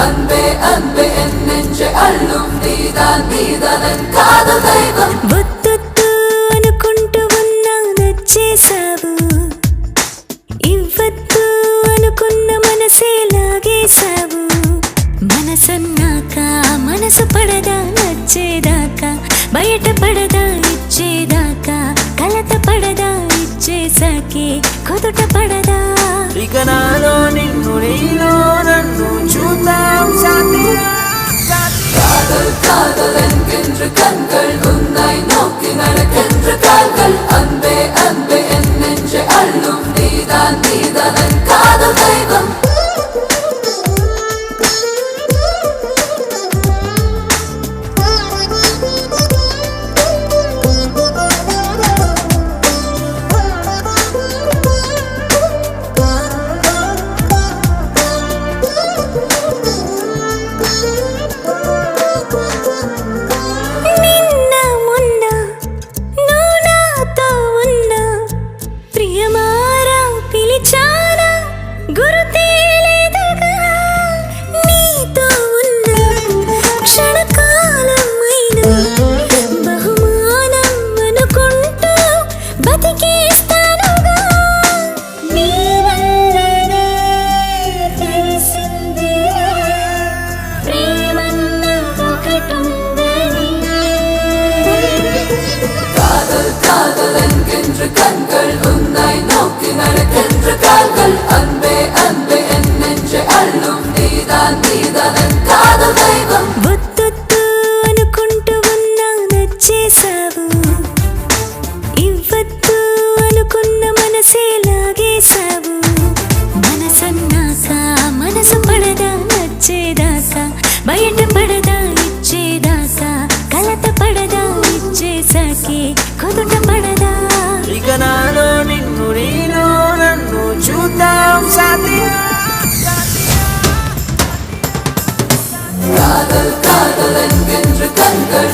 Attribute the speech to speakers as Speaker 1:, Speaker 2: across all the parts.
Speaker 1: అన్బే అన్బే ఎన్నెంచె అల్లుం నీదానన్ కాదు దైవం
Speaker 2: వద్దొద్దు అనుకుంటూ ఉన్నా నచ్చేసావు ఇవ్వద్దు అనుకున్న మనసే లాగేశావు మనసన్నాక మనసు పడదా నచ్చేదాకా బయట పడదా ఇచ్చేదాకా కలత పడదా ఇచ్చేసాకే కుదుట పడదా
Speaker 3: ఇక నాలో నిన్ను నీలో నన్ను చూద్దాం సాథియా
Speaker 1: காதல் காதல் என்கின்ற கண்கள் உன்னை நோக்கி நடக்கின்ற கால்கள் அன்பே அன்பே என் நெஞ்சை அள்ளும் நீதானன் காதல் தெய்வம் கண்கள் உன்னை நோக்கி நடக்கின்ற கால்கள் அன்பே அன்பே என் நெஞ்சை அள்ளும் நீதானன் காதல் தெய்வம்
Speaker 2: వద్దొద్దు అనుకుంటూ ఉన్నా నచ్చేసావు ఇవ్వద్దు అనుకున్న మనసే లాగేశావు మనసన్నాక మనసు పడదా నచ్చేదాకా బయట పడదా ఇచ్చేదాకా కలత పడదా ఇచ్చేసాకే కుదుట పడదా
Speaker 3: ఇక నాలో నిన్ను నీలో నన్ను చూద్దాం సాథియా
Speaker 1: காதல் காதல் என்கின்ற கண்கள்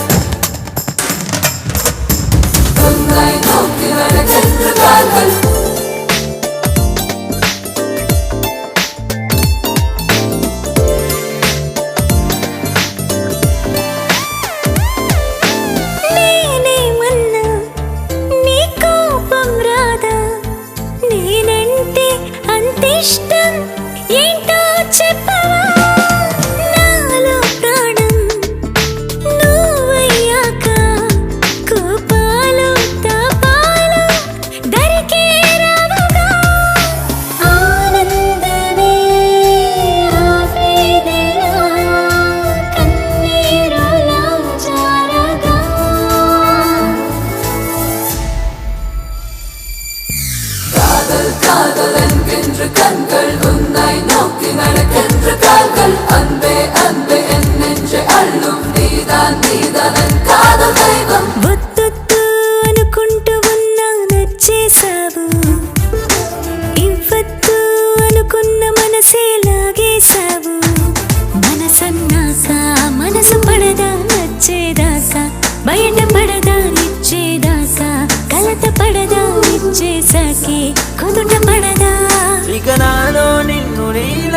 Speaker 1: உன்னை நோக்கி நடக்கின்ற கால்கள்
Speaker 2: ఇష్టం ఏంటో చెప్పవా నాలో ప్రాణం నువ్వయ్యాక కోపాలు తాపాలు దరికే రావుగా ఆనందమే ఆవేదన కన్నీరులా జారగా
Speaker 1: காதல் காதல் என்கின்ற கண்கள் உன்னை நோக்கி நடக்கின்ற கால்கள் அன்பே அன்பே என் நெஞ்சை அள்ளும் நீதானன் காதல் தெய்வம்
Speaker 2: వద్దొద్దు అనుకుంటూ ఉన్నా నచ్చేసావు ఇవ్వద్దు అనుకున్న మనసే లాగేశావు మనసన్నాక మనసు పడదా నచ్చేదాకా బయట పడదా ఇచ్చేదాకా కలత పడదా ఇచ్చేసాకే కుదుట పడదా
Speaker 3: ఇక నాలో నిన్ను నీలో